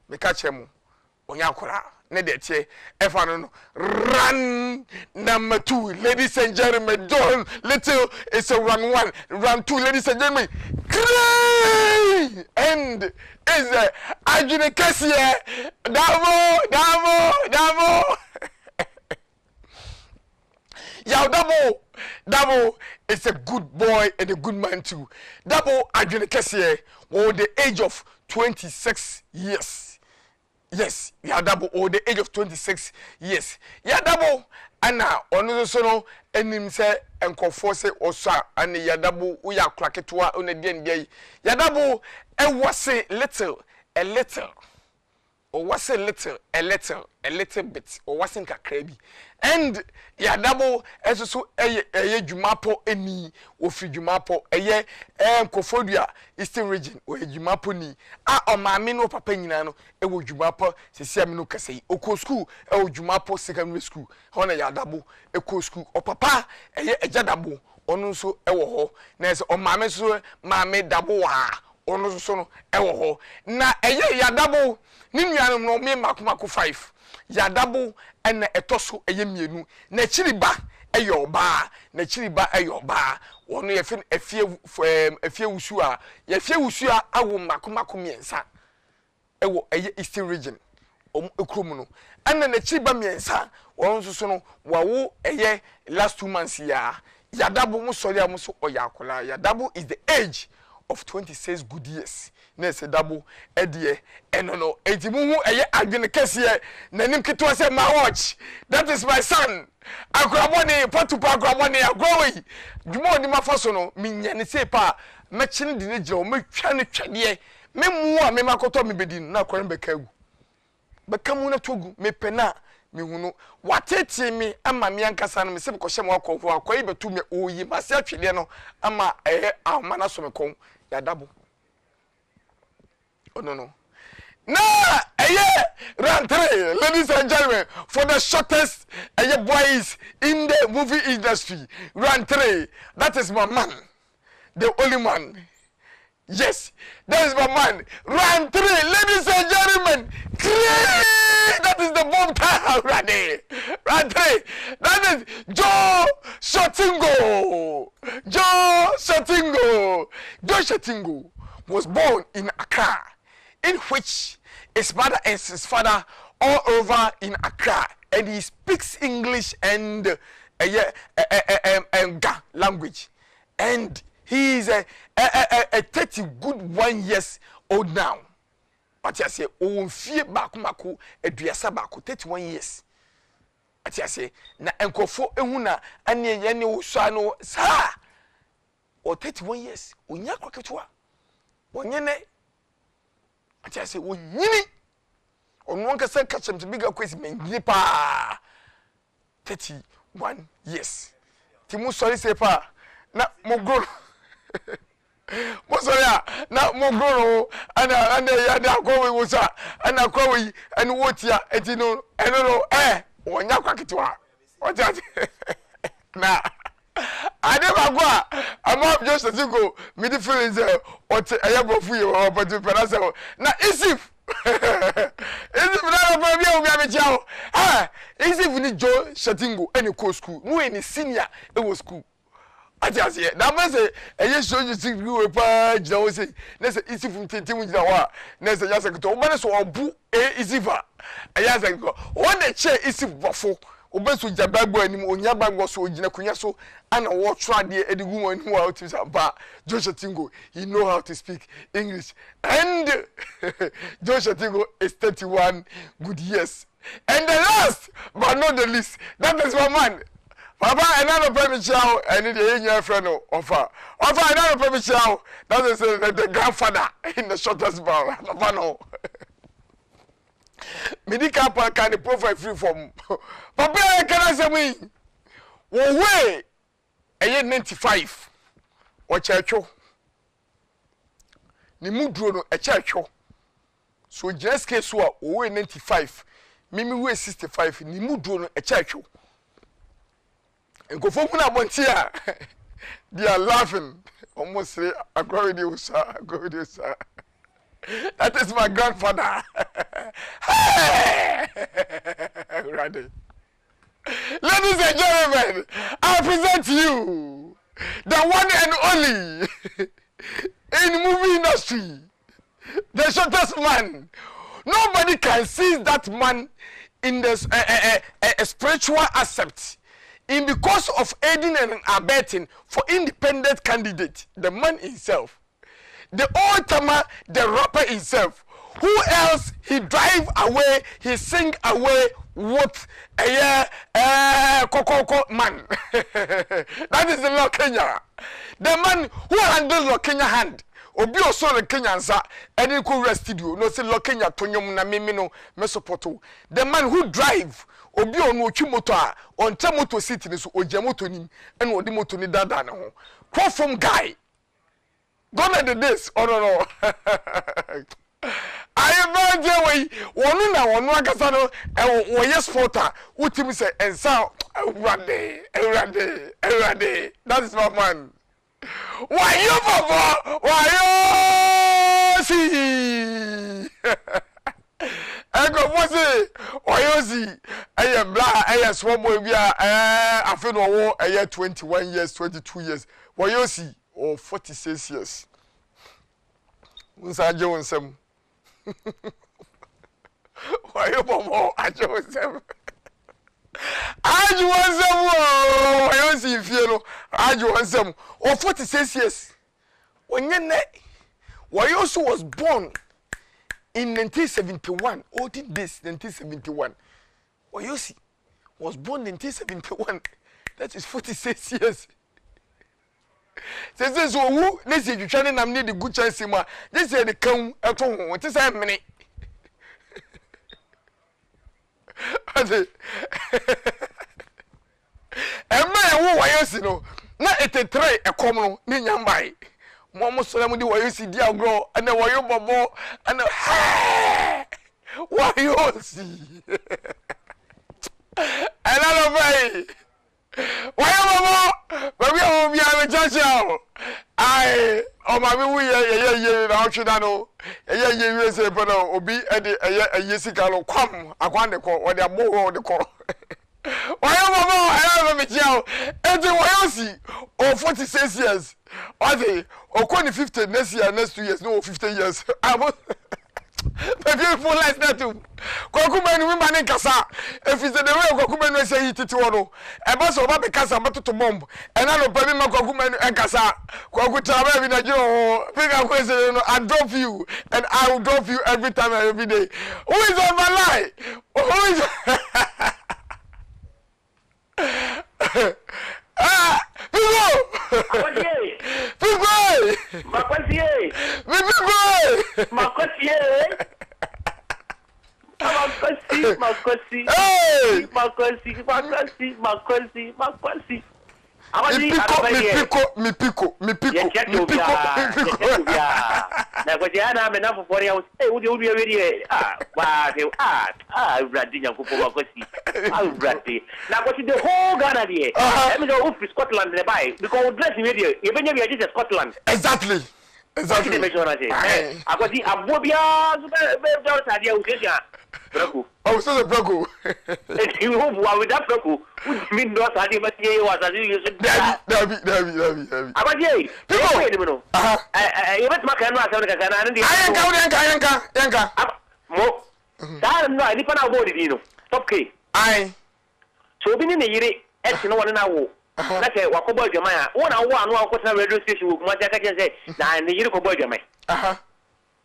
me catch him onya akora ne de tie efa no run number 2 ladies and gentlemen John Little is a run 1 run 2 ladies and gentlemen and is Adwene Kesiye Davo Yaw Dabo is a good boy and a good man too. Dabo Adwene Kesiye was the age of 26 years. Yes, Yadabo or the age of 26 years. Yadabo ana ono so no enim se enkofo se osa ana Yadabo uya klaketwa one den dey. Yadabo e was a little or was a little bit or wasn't kakra bi. And Yadabo esoso eye dwumapo eni ofi dwumapo eye Nkofodua Eastern region o dwumapo ni a o maame no papa nyina no e wo dwumapo sesi amino kasei oko school e wo dwumapo secondary school ho na Yadabo e ko school o papa eye Ejadabo onu nso e wo ho na ese o maame so maame Dabo wa onu so no e wo ho na eye Yadabo ni nuanom no me makomako 5 Yadabo ena etoso eye mienu na chiriba eyoba na chiriba eyoba wono efie wusu a yefie wusu a awo makomako miensa ewo eye Eastern region ekrom no ena na chiriba miensa won so no wawo eye last 2 months ya Yadabo musori amuso oyakola Yadabo is the age of 26 good years. Nese Dabo edie enono etimuhu eye Adwene Kesiye nanim kitwa say my watch that is my son akraboni potupa akraboni agrowi dwuma oni mafaso no minyane sei pa mechine de ne gira o metwa ne twade memu a memakoto mebedi na kwaren bekagu bekamu na togu mepena mehunu watete mi ama mi ankasa no mese ko hyem akofo akoyi betu me oyi mase atwede no ama amana so mekon Yadabo oh no now round 3 ladies and gentlemen for the shortest boys in the movie industry round 3 that is my man the only man. Yes, that is my man. Round 3, ladies and gentlemen. That is the bomb time already. Round 3, that is Joe Shatingo. Joe Shatingo was born in Accra, in which his mother and his father all over in Accra, and he speaks English and Ga language, and he is a 30 good 1 years old now. But I say, oh, fear bakumako, a duasa bako, 31 years. But I say, na enkofo ehuna, anye yene usano, sa, or 31 years, unya kwa kitwa, wanyene. But I say, oh, yini, on one can say, catch him to bigger question, nipa, 31 years. Timu sorry say pa, na mogoro. Mosoya na mogoro ana ya kwa wusa ana kwa wi and wotia etino eno wonya kwa kitwa oja na ade bagwa ama just go midi feelings ot ayabofu ye o but penasa na isif na ba bia obi abechiao isif ni Joe Shatingo any co school no any senior e was school. Atiase na mase eye shoju sigri we pa jina wo sei na se isifu tintim jina ho na se yasa kito obane so obu isifa ayasa kito won de che isifu bofo obeso jabagbo anim onya bagbo so ogina kunya so ana wo tro ade edigu mo anim wa otim ba Joe Shatingo he know how to speak English and Joe Shatingo is 31 good years. And the last but not the least, that is my man Papa, another permission, and the young friend offer. Another permission, that is the grandfather in the shortest bar. Papa, no. Medical can the profile free from Papa, can I say me? One way, a year 95 or churcho. Nimudro, a churcho. So just case who are 95, Mimi way 65, Nimudro, a churcho. And go for Montia. They are laughing. Almost say, I go with you, sir. That is my grandfather. Hey! Ready. Ladies and gentlemen, I present to you the one and only in the movie industry, the shortest man. Nobody can see that man in the spiritual aspect. In because of aiding and abetting for independent candidate, the man himself, the old timer, the rapper himself. Who else he drive away, he sing away with a Kokoko man. That is the Lord Kenya. The man who handles Lord Kenya hand. Obi also the Kenyan sa any cool rest studio. No say Lord Kenya Tonyom na mimino mesopoto. The man who drive Obi onu moto on moto city so ojamoto nim and odi moto ni dada na ho. Call from guy. Gone are the days. Oh no. I am not there. One na one akasa no e yes porter utimi say ensa rande. That is my man. Why you papa? Why you see? I go say why you see? I am black. I am small boy. We are I feel no I am 21 years, 22 years. Why you see? Or 46 years. Unsa Jonesem. Why you papa? I Jonesem. Aju wansem o you see fie aju wansem o 46 years onye ne why also was born in 1971 olden days 1971 why you see was born in 1971 that is 46 years say so who this you try na me the good chance ma this say the kan eto ho what say mene ade wo wayesi no na etetre ekom no ni nyambai mo muslim di wayesi di agro ana wayo bobo ana wayosi ana lo bai wayo bobo baby o bi a chacha ai o ma bi wu ye na otweda no ye USA pe no obi e de yesika lo kwam akwande ko wo de abo de ko why mama I have me chiao and why see or 46 years or they or 50 next year next 2 years no 50 years I was the beautiful life that too Kokumen women in Kasa if it's the way Kokumen say it to one and boss of Baby Kasa but to bomb and I don't pay my Kokumen and Kasa Kokuta in a Joe big question I drop you and I will drop you every time every day who is on my line who is Mi pico. Na kwa jana ame na fofori ya udi ready Brady nyakupo makosi Brady na kwa the whole Ghana there let me go to Scotland nearby because dress media you been here just Scotland exactly akwa di abobia super sadia ukeja Braku oh so the Braku you who with that Braku would mean not sadia but ye was as you should Davi akwa di people you bet makano asaweka kana ndi ayanka mo sa no ani pa na bo di no top k ai so bi ni ne yire eti no wona na wo na ke wakobo adwama ya wona wo anu akotena radio station wo kuma tia ka je na ne yire kobo adwama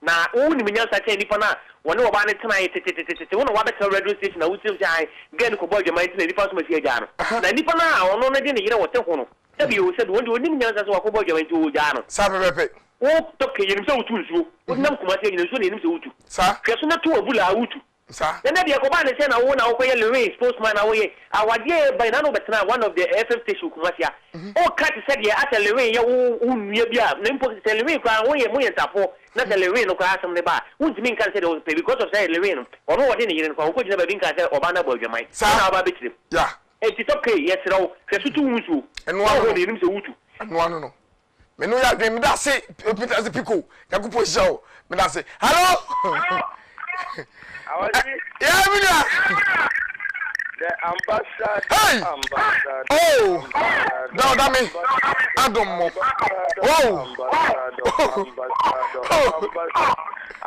na wo ni minya sa che ni pa na wona wo ba ne tena tete wona wa beta radio station na wo tim jai gen kobo adwama tina ni pa so ma fi aja no na ni pa na ono na de ne yire wo te ho no sabi wo said wona ni minya sa so wakobo adwama ti wo ja no sa pepe wo toke yenim se wutu nsuo wonam kuma se yenim nsuo ne yenim se wutu sa hweso na to abula wutu sa na de ko ba ne se na wo na wo koye Lewin sportsman na wo ye awade by na no betena one of the FM station kuma sia o cat said ye at Lewin ye wo nua bia na mpo se Lewin kwa wo ye mo ye ntafo na se Lewin no kwa asem ne ba wuntimi nkan se de because of say Lewin ono wo de ne yire kwa ko gina ba bi nkan se oba na ba adwaman na ba betire yeah it is okay yes raw hweso tu nsuo eno wo yenim se wutu eno no me no ya dream that say Peter as people yakupo show Me da say hello. Yeah, me da. The ambassador. Hey. Ambassador. Oh. No, that me. Adomo. Oh.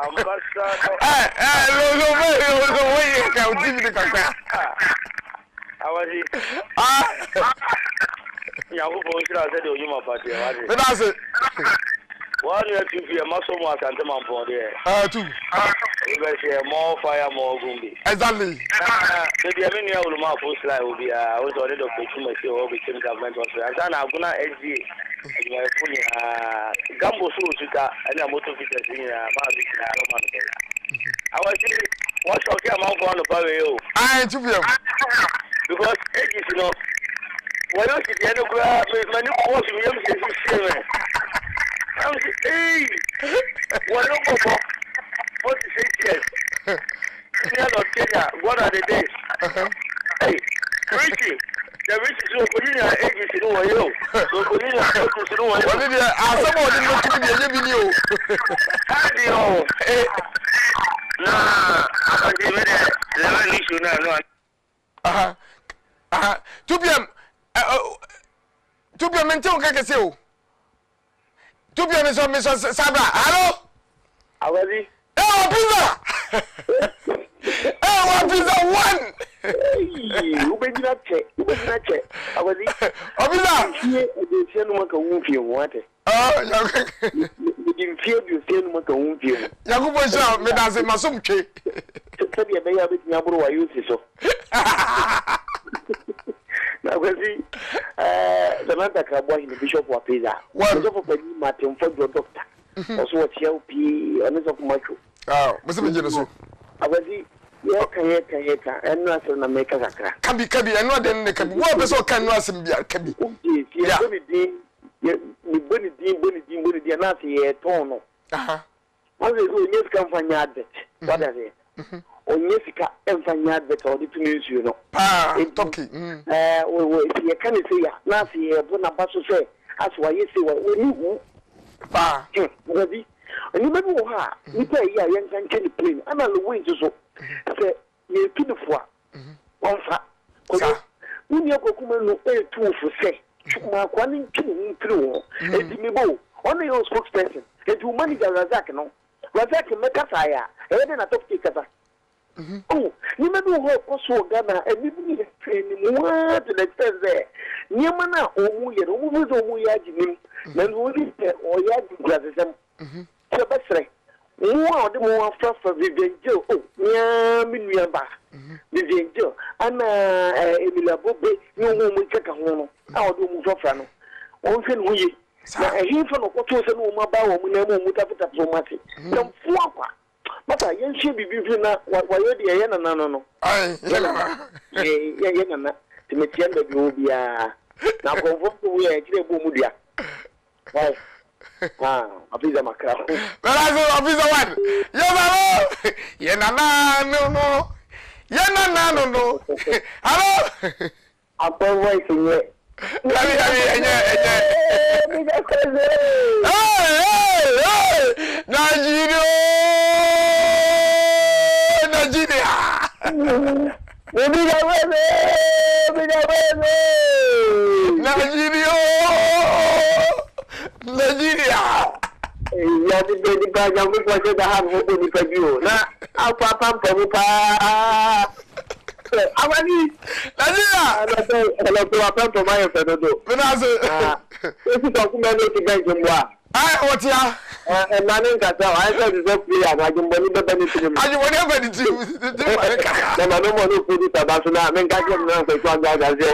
Ambassador. No, wait. Can you give me the kaka? Awadi. Yahu Bonshira said you my party. Me da say. One year to be a muscle more than the man for there. Two. More fire, more gumbi. Exactly. Maybe I mean, you will not post like will be I was already a consumer or became government of the Azana Guna SG. Gambo Suka and a motor fitters in I was what's okay amount for the barrio. I to be Because it is when you see the end of many calls you have hey, what about 46 years? Near of Kenya, what are the days? Hey, Richie, the Richie is opening your agency in Wayo. So, opening your agency in Wayo. What did somebody look at the video? How nah, I can't give it a issue now. 2 p.m. 2 p.m. Mental Kakasio. 2 p.m. is Sabra. Hello? Awadi. Oh, pizza! Oh, pizza one! You better not check. Awadi. Oh, pizza! You see, no one can move you. What? Oh, you didn't feel you see no one can move you. Yakubo Shah, me da say masumche. Said you may have been able to use so. Now, we see the man that can in the Bishop of Pisa. One of the Martin for your doctor. Also, what LP, honest of Michael. Oh, Mr. Jensen. I was the and not on the maker. Kabi, and not then the Kabi. What person can not be a Kabi? Yeah, Bunny Dean, Nancy, a tono. One is who yes come from yard. What are they? On Jessica and from yard, but all the news, you know. Talking. You can't say, Nancy, Bonabasso say, that's why you see what we knew. Ready? And you remember how you pay a young man can plane, and I'll wait to so. Say, you're pitiful. One fat. When you go come no air two for say, my one two through, and me go, only your spokesperson, and you manage a Razak, no? Razak make a fire, and then I talk to oh, you remember what also Ghana, and you need a training more to the extent there. Niamana, or you know, who are then we need or yard glasses. Sebasre, more the more for Vivian Joe, oh, Miniamba, Vivian Joe, and Emilia Bobby, no woman take a home. I'll do move off. One thing we, a hint from what was a woman about when I moved up at Zomati. Some flopper. But I ain't she be now, what were the Yana no. I, to make the end of you be a now go we are Mudia. Why? A piece of mackerel. But I said, a piece of what? No. Hello? I'm waiting yet. Nigeria. Ya di bedi baja mi kwa se da han ho ni ka biu na apa pam pam pa awani Nigeria ala to pam to ma yo do na se esi to ku me no ti ga jumwa ai otia na ni ka sa ai se se player na jumbo ni bebe ni tim aji woni e bedi tim na ma no mo no ku di tabaso na men ga je na ko kwa ga je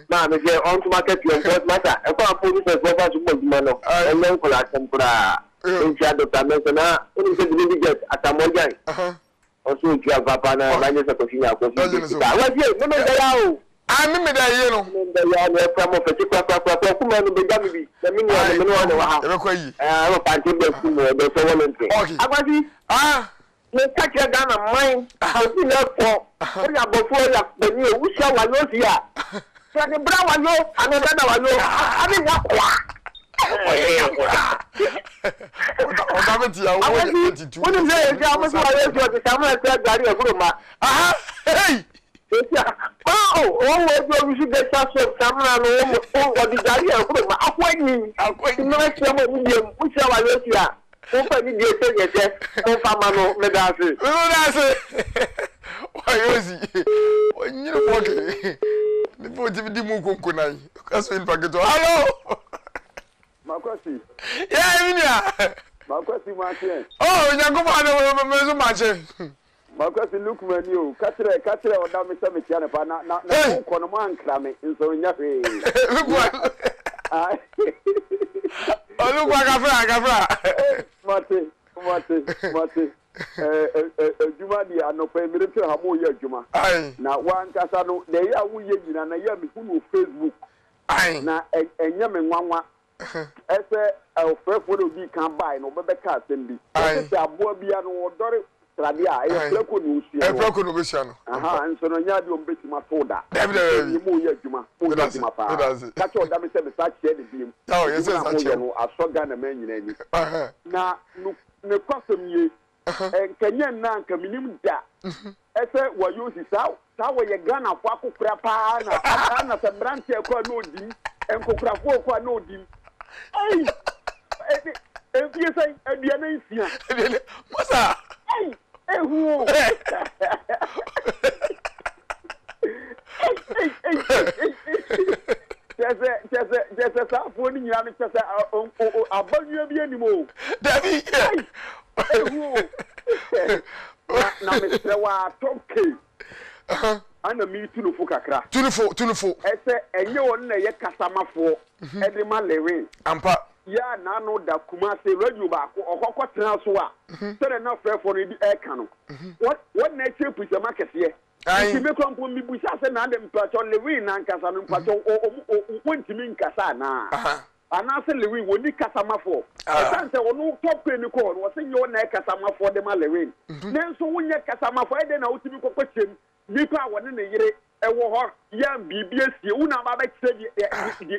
na me je on to market your first matter e ko police e ko fa su mo juma no e men ko la tempura nti adopta mesona oni se bi get atamojan oso ju papa na ba nye se ko finya ko fi wa je no me da yawo ami me da ye no da ya no fa mo fe kwa ku me no be jami bi na mi ni wa no wa ha e be kwa yi o panti be ku mo be so won nti agbaji me ka je da na mine o ti le ko o ya bo fu ya be ni o wusia wa yo si ya so de bra wa yo anoda na wa yo abi ya kwa Odameti ya wo 22. Woni say e ja mo so aye so ti Samuel say gari e guru ma. Aha. Hey. Oh, wo do we get so Samuel no o di gari e guru ma akwanyi. No se mo ni dem, wo se wa lo ti a. Wo fa ni die se je o fa ma no me da se. Why Yosi? When you walk the boat di mu konkonai. Kaso in paketo. Hello. Makwasi. Yeah, Minia. Makwasi Martin. Oh, Yakuba no mezo mache. Makwasi look mani o. Katre o da me se me tia ne pa na ko no man kra me nso nya fe. Look what. Oh, look what Gafra. Martin. Juma di anope mirete ha mo ye adwuma na wan kasa no de ya wo ye nyina na ya me hu Facebook na enya me nwanwa ese ofrefo no bi kan bai no be ka asem bi ese aboa bia no odore trade a e freko no usia e freko no besia no aha nso no nya de ombeti ma toda ni mo ye adwuma mo da ma pa ka cho da me se be sa che de bi oh yes sa che no asoga na ma nyina ni na ne kwasem ye Kenyan na nka minim da ese wayo si sa wo ye Ghana fo akokura pa na se branche ko na odi enkokura fo ko na odi ai e sai adua na nsia masa ai ehu Jese sa fo ni nyina me jese abanyu bi animo David na me wa toke ana mi tunufo kakra tunufo ese enye won na ye kasamafo ede ma lewe ampa ya na no da kuma se radio ba ko okokọ tena so a tere na frefo no di eka no what na chepu se makese ti me kwampo mi busa se na dem pacho lewe na nkasa no pacho o ntimi nkasa na anase lewe woni kasamafo esanse wonu top ni ko wo se yo na kasamafo de ma lewe nenso wonye kasamafo ede na utimi kokochem nipa woni ne yire ewo ho ya bibie sie una ba ba kire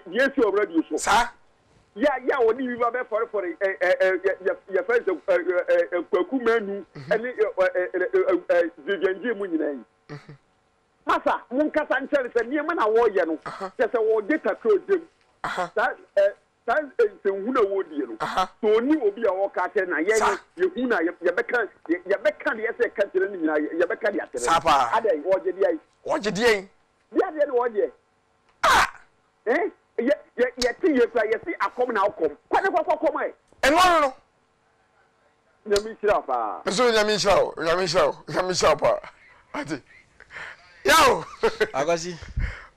die sie radio so sa ya woni bi ba be for ya fa kwaku manu ene jejenje mu nyina yi masa mun kasa nchere se nie ma na wo ye no se wo data code san huna wodi no so ni obi a wo ka te na ye huna ye beka de ese ka tere ni nyina ye beka de atere adai wo je di ai ya de wo je ye ti ye pra ye si akom na akom kwakom ai no nyami shira pa so nyami shira pa ati yawo Agasi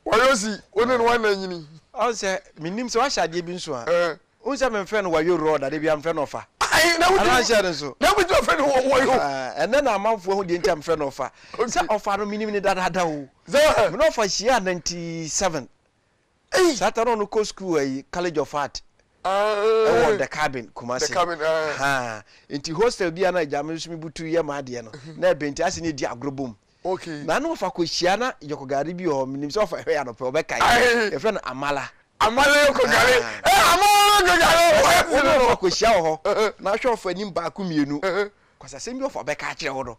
wayosi wonen wana nyini I say, minim so ashade bi nso a. O se me mfe no wayo road ade bia mfe no fa. Ai na wuti. Ana share nso. Na wuti ofe no wayo. Ene na amanfo ho de ntia mfe no fa. Se ofa no minim ni dada o. Ze me no fa shia 97. Saturday no go school College of Art. The cabin Kumasi. The cabin Inti hostel bia na jame so mi butu ye ma ade no. Na benti ase ne di agrobom. Okay. Na no fa ko hia na yokogari bi o minim so fa hwe ya no pe obeka ye friend Amala yokogari Amala yokogari wo fa ko hia ho na hwe fa nim ba ku mienu kwasa sem bi o fa obeka kire ho do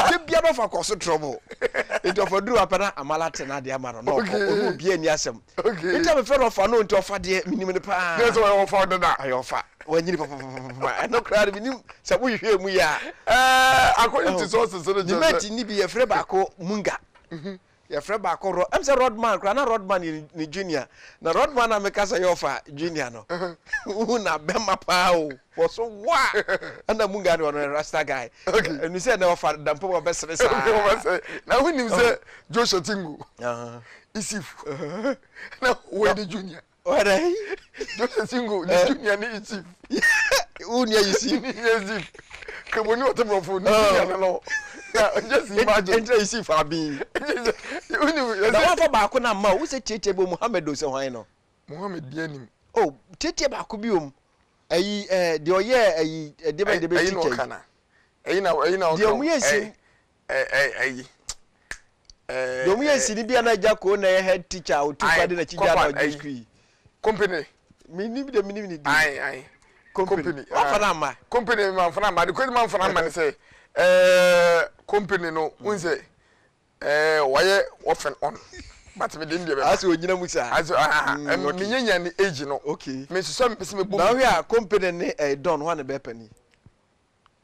be bia no fa ko so trouble it of duru apana Amala te na de amaro no o bi ani asem ita me friend of no nti ofa de minim ne pa yes o fa do na ayofa wanyini papa no crowd minim se wo hwe mu ya according to sources so the mate ni bi ye frɛ ba ko munga ye frɛ ba ko am se Rodman kra na Rodman ni junior na Rodman na meka se yofa junior no una bema pa o for so wa ana munga no rasta guy and you say na ofa dampo ba besere sa na who nim say Joshua Tingu Isif na we the junior Orai Joshua Tingu the junior ni Isif unia Isif Isif keboni otemofo ni junior no just imagine enter Isif abi na wafa ba ko na ma wo se tete bo Muhammad o se hwan no Muhammad bianim oh tete ba ko biom ayi de oye ayi de be teacher ayi na de omu yesi ayi de omu yesi ni bia na ja ko na head teacher o tu fade na chija na school company Minim ni. Aye. Company. Ofanama. Company man fanama. The crazy man fanama say company no unse why often on. But me didn't as onyina musa. As me nyanya ni age no. Okay. Me so me pese me bo. Now we are company ne don one be penny.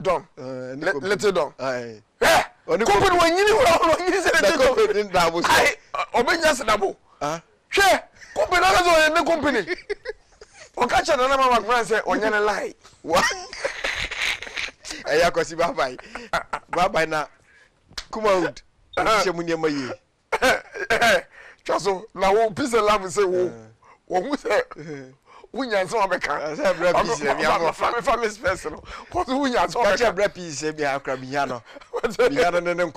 Don. Let's don. Aye. Company wanyini say the company double. Aye. Obenya se double. Hwe. Company na zo ne company. O ka cha na mama grand say onya ne lie. What? Eya kwasi bye bye. Bye bye na. Come out. Ohye mu niam yi. Chaso na wo peace and love say wo hu say wunya nso obeka say bra peace bi am family space no ko wunya nso obeka bra peace bi akra bi ya no ne